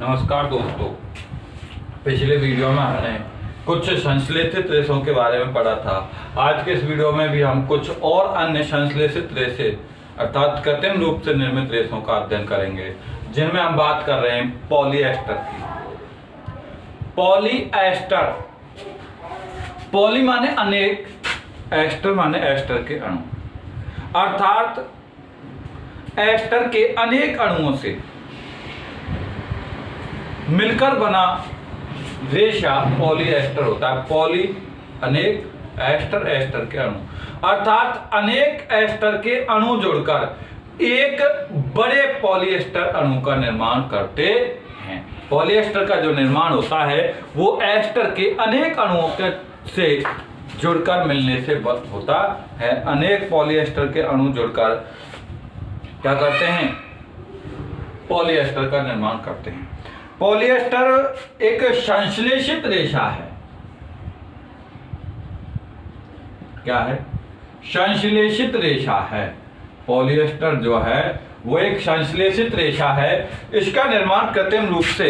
नमस्कार दोस्तों, पिछले वीडियो में हमने कुछ संश्लेषित रेशों के बारे में पढ़ा था। आज के इस वीडियो में भी हम कुछ और अन्य संश्लेषित रेशे अर्थात कृत्रिम रूप से निर्मित रेशों का अध्ययन करेंगे, जिनमें हम बात कर रहे हैं पॉलीएस्टर की। पॉलीएस्टर, पॉली माने अनेक, एस्टर माने एस्टर के अणु, अर्थात एस्टर के अनेक अणुओं से मिलकर बना रेशा पॉलीएस्टर होता है। पॉली अनेक, एस्टर एस्टर के अणु, अर्थात अनेक एस्टर के अणु जुड़कर एक बड़े पॉलीएस्टर अणु का निर्माण करते हैं। पॉलीएस्टर का जो निर्माण होता है वो एस्टर के अनेक अणुओं के से जुड़कर मिलने से होता है। अनेक पॉलीएस्टर के अणु जुड़कर क्या करते हैं? पॉलीएस्टर का निर्माण करते हैं। पॉलीएस्टर एक संश्लेषित रेशा है। क्या है? संश्लेषित रेशा है। पॉलीएस्टर जो है वो एक संश्लेषित रेशा है। इसका निर्माण कृत्रिम रूप से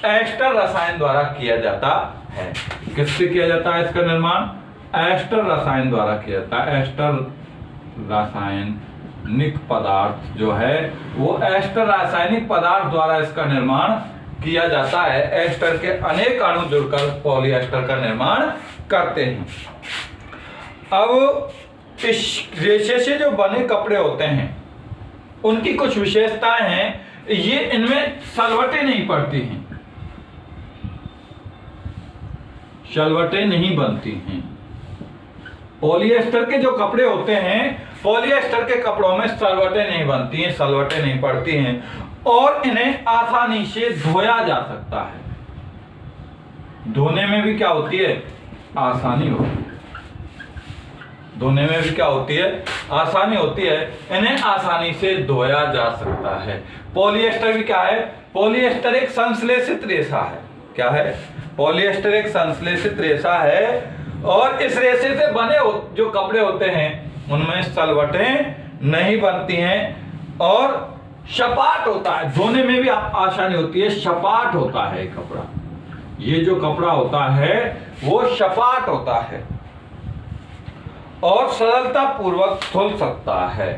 एस्टर रसायन द्वारा किया जाता है। किससे किया जाता है इसका निर्माण? एस्टर रसायन द्वारा किया जाता है। एस्टर रासायनिक पदार्थ जो है वो एस्टर रासायनिक पदार्थ द्वारा इसका निर्माण किया जाता है। एस्टर के अनेक अणु जुड़कर पॉलीएस्टर का निर्माण करते हैं। अब इस रेशे से जो बने कपड़े होते हैं उनकी कुछ विशेषताएं हैं। ये इनमें सलवटें नहीं पड़ती हैं, सलवटें नहीं बनती हैं। पॉलीएस्टर के जो कपड़े होते हैं, पॉलीएस्टर के कपड़ों में सलवटें नहीं बनती हैं, सलवटें नहीं पड़ती हैं और इन्हें आसानी से धोया जा सकता है। धोने में भी क्या होती है? आसानी होती है। धोने में भी क्या होती है? आसानी होती है। इन्हें आसानी से धोया जा सकता है। पॉलीएस्टर भी क्या है? पॉलीएस्टर एक संश्लेषित रेशा है। क्या है? पॉलीएस्टर एक संश्लेषित रेशा है और इस रेशे से बने जो कपड़े होते हैं उनमें सलवटें नहीं बनती हैं और सपाट होता है। धोने में भी आसानी होती है, सपाट होता है कपड़ा। ये जो कपड़ा होता है वो सपाट होता है और सरलता पूर्वक धुल सकता है।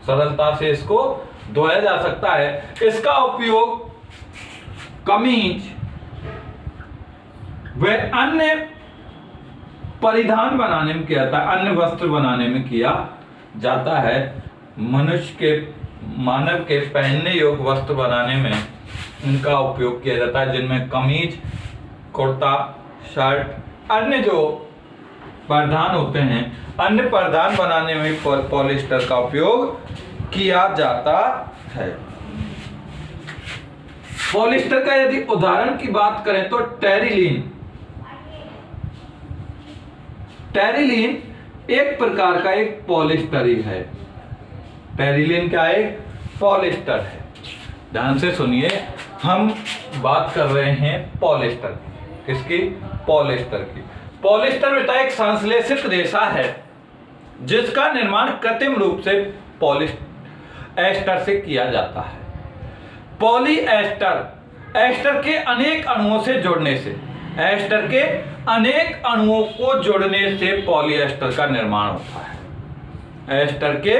सरलता से इसको धोया जा सकता है। इसका उपयोग कमीज व अन्य परिधान बनाने में किया जाता है, अन्य वस्त्र बनाने में किया जाता है। मानव के पहनने योग्य वस्त्र बनाने में इनका उपयोग किया जाता है, जिनमें कमीज, कुर्ता, शर्ट, अन्य जो परिधान होते हैं, अन्य परिधान बनाने में पॉलिएस्टर का उपयोग किया जाता है। पॉलिएस्टर का यदि उदाहरण की बात करें तो टेरिलीन एक प्रकार का एक पॉलिएस्टर ही है। टेरिलीन क्या है? पॉलिएस्टर है। ध्यान से सुनिए, हम बात कर रहे हैं पॉलिएस्टर की। किसकी? पॉलिएस्टर की। पॉलिएस्टर बेटा एक संश्लेषित रेशा है जिसका निर्माण कृत्रिम रूप से पॉलीएस्टर से किया जाता है। पॉलीएस्टर एस्टर के अनेक अणुओं से जुड़ने से, एस्टर के अनेक अणुओं को जोड़ने से पॉलीएस्टर का निर्माण होता है। एस्टर के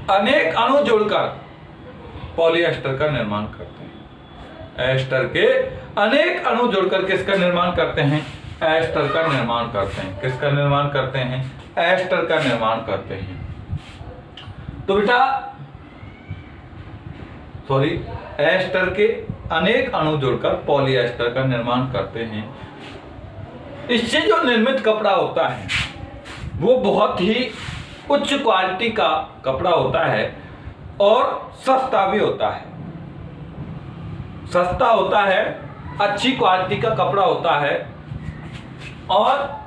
अनेक अणु जुड़कर पॉलीएस्टर का निर्माण करते हैं। एस्टर के अनेक अणु जुड़कर किसका निर्माण करते हैं? एस्टर का निर्माण करते हैं। किसका निर्माण करते हैं? एस्टर का निर्माण करते हैं। तो बेटा एस्टर के अनेक अणु जुड़कर पॉलीएस्टर का निर्माण करते हैं। इससे जो निर्मित कपड़ा होता है वो बहुत ही उच्च क्वालिटी का कपड़ा होता है और सस्ता भी होता है। सस्ता होता है, अच्छी क्वालिटी का कपड़ा होता है और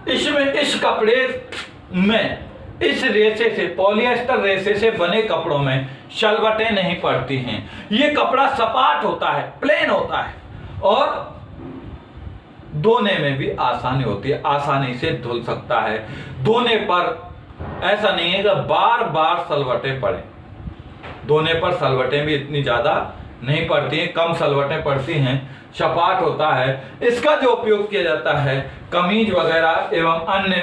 इस कपड़े में, इस रेशे से, पॉलीएस्टर रेशे से बने कपड़ों में सलवटें नहीं पड़ती हैं। ये कपड़ा सपाट होता है, प्लेन होता है और धोने में भी आसानी होती है, आसानी से धुल सकता है। धोने पर ऐसा नहीं है कि बार बार सलवटें पड़े। धोने पर सलवटें भी इतनी ज्यादा नहीं पड़ती हैं, कम सलवटें पड़ती हैं, सपाट होता है। इसका जो उपयोग किया जाता है कमीज वगैरह एवं अन्य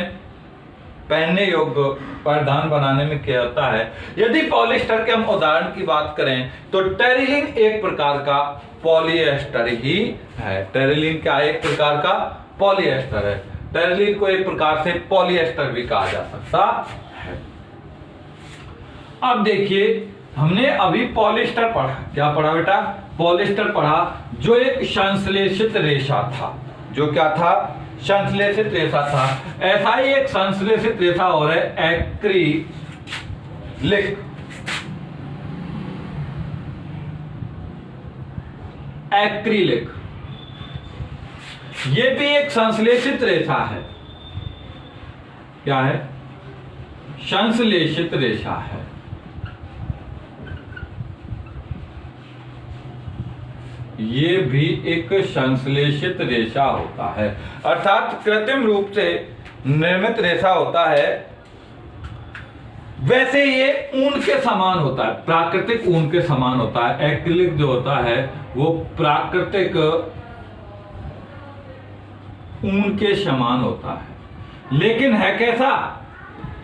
पहनने योग्य परिधान बनाने में किया जाता है। यदि पॉलिएस्टर के हम उदाहरण की बात करें तो टेरिलीन एक प्रकार का पॉलिएस्टर ही है। टेरिलीन क्या एक प्रकार का पॉलिएस्टर है। टेरिलीन को एक प्रकार से पॉलिएस्टर भी कहा जा सकता है। अब देखिए हमने अभी पॉलिएस्टर पढ़ा, क्या पढ़ा बेटा? पॉलिएस्टर पढ़ा, जो एक संश्लेषित रेशा था। जो क्या था? संश्लेषित रेशा था। ऐसा ही एक संश्लेषित रेशा और है एक्रिलिक। एक्रिलिक ये भी एक संश्लेषित रेशा है। क्या है? संश्लेषित रेशा है। ये भी एक संश्लेषित रेशा होता है, अर्थात कृत्रिम रूप से निर्मित रेशा होता है। वैसे ये ऊन के समान होता है, प्राकृतिक ऊन के समान होता है। एक्रिलिक जो होता है वो प्राकृतिक ऊन के समान होता है, लेकिन है कैसा?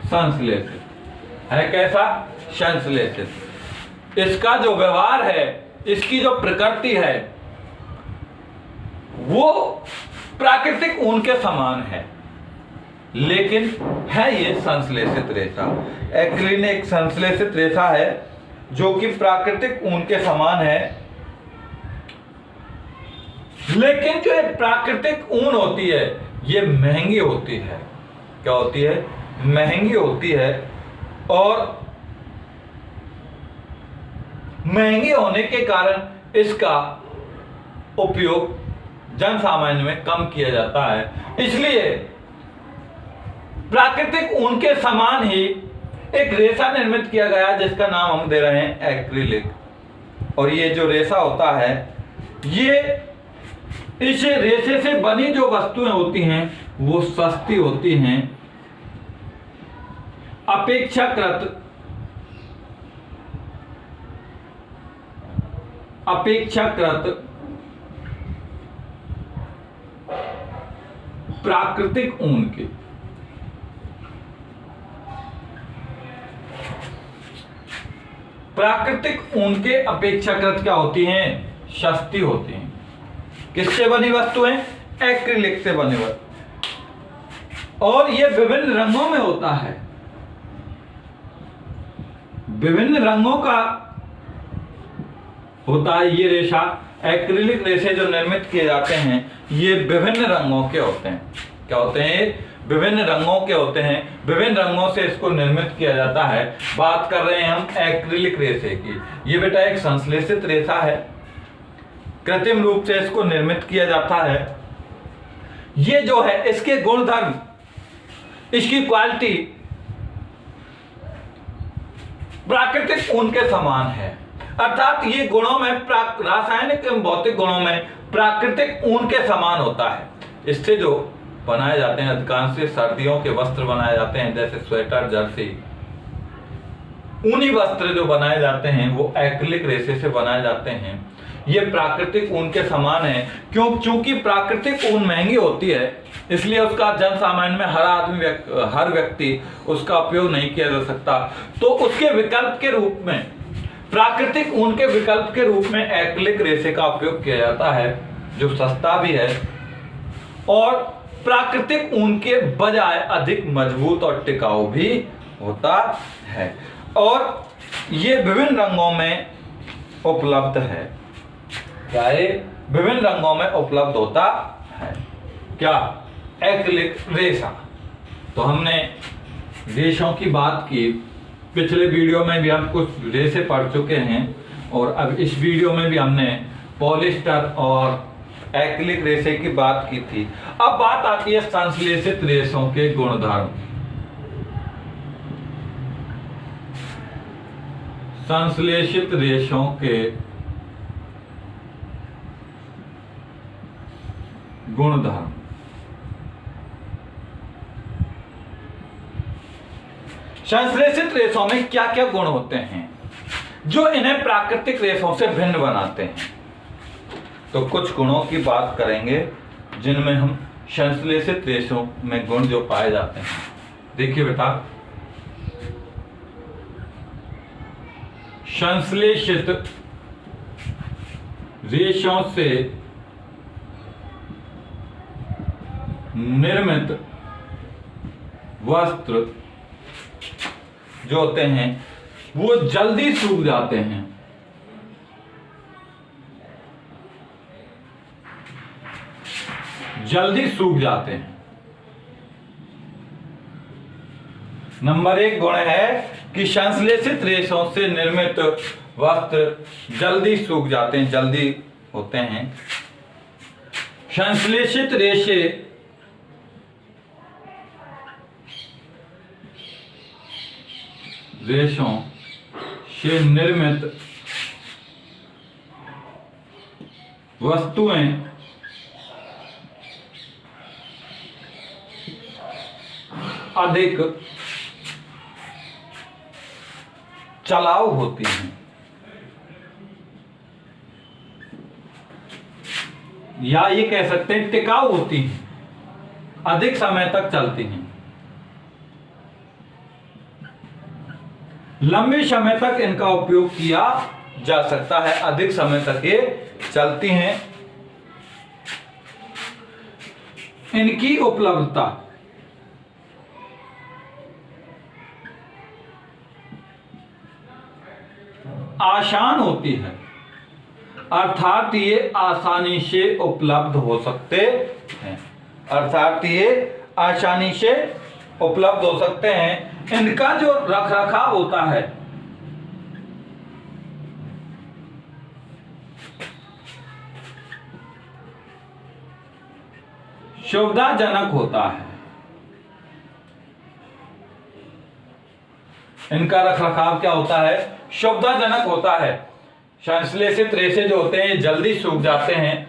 संश्लेषित है। कैसा? संश्लेषित। इसका जो व्यवहार है, इसकी जो प्रकृति है वो प्राकृतिक ऊन के समान है, लेकिन है ये संश्लेषित रेशा। एक्रिलिन एक संश्लेषित रेशा है जो कि प्राकृतिक ऊन के समान है, लेकिन जो प्राकृतिक ऊन होती है ये महंगी होती है। क्या होती है? महंगी होती है, और महंगी होने के कारण इसका उपयोग जन सामान्य में कम किया जाता है। इसलिए प्राकृतिक ऊन के समान ही एक रेशा निर्मित किया गया जिसका नाम हम दे रहे हैं एक्रिलिक। और ये जो रेशा होता है, ये इस रेशे से बनी जो वस्तुएं होती हैं वो सस्ती होती हैं, अपेक्षाकृत प्राकृतिक ऊन के। प्राकृतिक ऊन के अपेक्षाकृत क्या होती हैं? सस्ती होती हैं। किससे बनी वस्तुएं? एक्रिलिक से बनी वस्तु। और ये विभिन्न रंगों में होता है। विभिन्न रंगों का होता है ये रेशा। एक्रिलिक रेशे जो निर्मित किए जाते हैं ये विभिन्न रंगों के होते हैं। क्या होते हैं? विभिन्न रंगों के होते हैं। विभिन्न रंगों से इसको निर्मित किया जाता है। बात कर रहे हैं हम एक्रिलिक रेशे की। ये बेटा एक संश्लेषित रेशा है, कृत्रिम रूप से इसको निर्मित किया जाता है। ये जो है इसके गुणधर्म, इसकी क्वालिटी प्राकृतिक ऊन के समान है, अर्थात ये गुणों में रासायनिक एवं भौतिक गुणों में प्राकृतिक ऊन के समान होता है। इससे जो बनाए जाते हैं, अधिकांश सर्दियों के वस्त्र बनाए जाते हैं, जैसे स्वेटर, जर्सी, ऊनी वस्त्र जो बनाए जाते हैं वो एक्रिलिक रेशे से बनाए जाते हैं। ये प्राकृतिक ऊन के समान है। क्योंकि प्राकृतिक ऊन महंगी होती है, इसलिए उसका जन सामान्य में हर व्यक्ति उसका उपयोग नहीं किया जा सकता। तो उसके विकल्प के रूप में, प्राकृतिक ऊन के विकल्प के रूप में एक्रिलिक रेशे का उपयोग किया जाता है, जो सस्ता भी है और प्राकृतिक ऊन के बजाय अधिक मजबूत और टिकाऊ भी होता है। और ये विभिन्न रंगों में उपलब्ध है। क्या है? विभिन्न रंगों में उपलब्ध होता है। क्या? एक्रिलिक रेशा। तो हमने रेशों की बात की, पिछले वीडियो में भी हम कुछ रेशे पढ़ चुके हैं, और अब इस वीडियो में भी हमने पॉलिएस्टर और एक्रिलिक रेशे की बात की थी। अब बात आती है संश्लेषित रेशों के गुणधर्म। संश्लेषित रेशों के गुणधर्म। संश्लेषित रेशों में क्या क्या गुण होते हैं? जो इन्हें प्राकृतिक रेशों से भिन्न बनाते हैं। तो कुछ गुणों की बात करेंगे जिनमें हम संश्लेषित रेशों में गुण जो पाए जाते हैं। देखिए बेटा, संश्लेषित रेशों से निर्मित वस्त्र जो होते हैं वो जल्दी सूख जाते हैं। जल्दी सूख जाते हैं। नंबर 1 गुण है कि संश्लेषित रेशों से निर्मित वस्त्र जल्दी सूख जाते हैं, जल्दी होते हैं। संश्लेषित रेशों से निर्मित वस्तुएं अधिक चलाऊ होती हैं, या ये कह सकते हैं टिकाऊ होती हैं, अधिक समय तक चलती हैं। लंबे समय तक इनका उपयोग किया जा सकता है, अधिक समय तक ये चलती हैं। इनकी उपलब्धता आसान होती है, अर्थात ये आसानी से उपलब्ध हो सकते हैं। अर्थात ये आसानी से उपलब्ध हो सकते हैं। इनका जो रखरखाव होता है सुविधाजनक होता है। इनका रखरखाव क्या होता है? सुविधाजनक होता है। संश्लेषित रेशे जो होते हैं ये जल्दी सूख जाते हैं।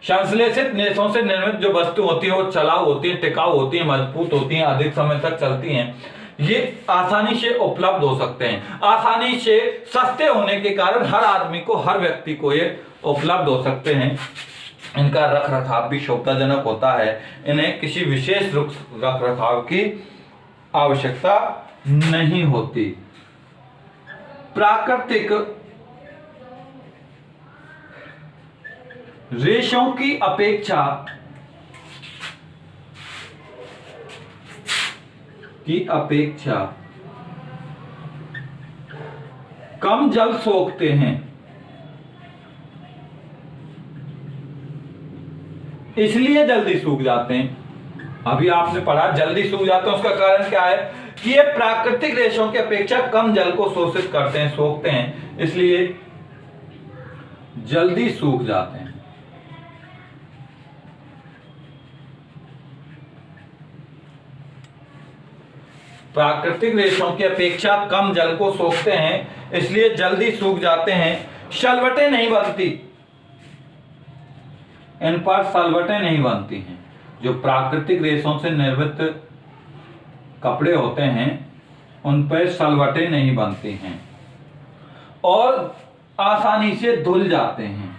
संश्लेषित रेशों से निर्मित जो वस्तु होती है वो चलाऊ होती है, टिकाऊ होती है, मजबूत होती है, अधिक समय तक चलती हैं। ये आसानी से उपलब्ध हो सकते हैं। आसानी से सस्ते होने के कारण हर आदमी को, हर व्यक्ति को ये उपलब्ध हो सकते हैं। इनका रखरखाव भी सुविधाजनक होता है। इन्हें किसी विशेष रखरखाव की आवश्यकता नहीं होती। प्राकृतिक रेशों की अपेक्षा कम जल सोखते हैं, इसलिए जल्दी सूख जाते हैं। अभी आपने पढ़ा जल्दी सूख जाते हैं, उसका कारण क्या है कि ये प्राकृतिक रेशों की अपेक्षा कम जल को शोषित करते हैं, सोखते हैं, इसलिए जल्दी सूख जाते हैं। प्राकृतिक रेशों की अपेक्षा कम जल को सोखते हैं, इसलिए जल्दी सूख जाते हैं। सलवटें नहीं बनती, इन पर सलवटें नहीं बनती हैं। जो प्राकृतिक रेशों से निर्मित कपड़े होते हैं उन पर सलवटें नहीं बनती हैं और आसानी से धुल जाते हैं।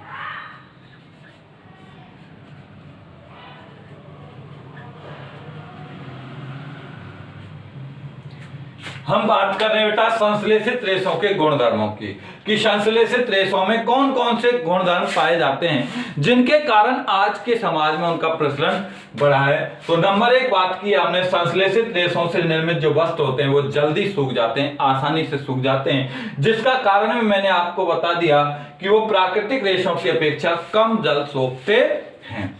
हम बात कर रहे हैं बेटा संश्लेषित रेशों के गुणधर्मों की, कि संश्लेषित रेशों में कौन कौन से गुणधर्म पाए जाते हैं जिनके कारण आज के समाज में उनका प्रचलन बढ़ा है। तो नंबर 1 बात की हमने, संश्लेषित रेशों से निर्मित जो वस्त्र होते हैं वो जल्दी सूख जाते हैं, आसानी से सूख जाते हैं, जिसका कारण भी मैंने आपको बता दिया कि वो प्राकृतिक रेशों की अपेक्षा कम जल सोखते हैं।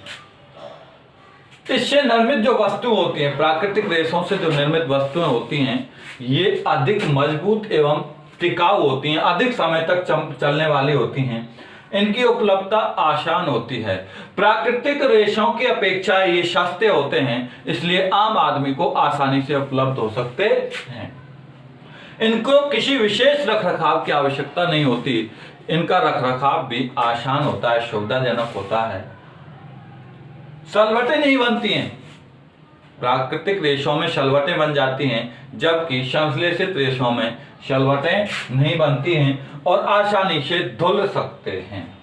इससे निर्मित जो वस्तु होती है, प्राकृतिक रेशों से जो निर्मित वस्तुएं होती हैं, ये अधिक मजबूत एवं टिकाऊ होती हैं, अधिक समय तक चलने वाली होती हैं। इनकी उपलब्धता आसान होती है। प्राकृतिक रेशों की अपेक्षा ये सस्ते होते हैं, इसलिए आम आदमी को आसानी से उपलब्ध हो सकते हैं। इनको किसी विशेष रखरखाव की आवश्यकता नहीं होती। इनका रखरखाव भी आसान होता है, सुविधाजनक होता है। सलवटें नहीं बनती हैं, प्राकृतिक रेशों में शलवटें बन जाती हैं, जबकि संश्लेषित रेशों में शलवटें नहीं बनती हैं और आसानी से धुल सकते हैं।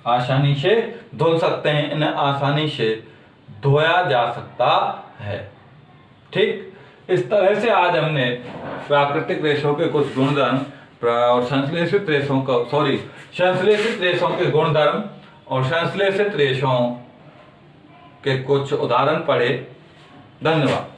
आसानी से धुल सकते हैं, इन्हें आसानी से धोया जा सकता है। ठीक, इस तरह से आज हमने प्राकृतिक रेशों के कुछ गुणधर्म और संश्लेषित रेशों के गुणधर्म और संश्लेषित रेशों के कुछ उदाहरण पढ़े। धन्यवाद।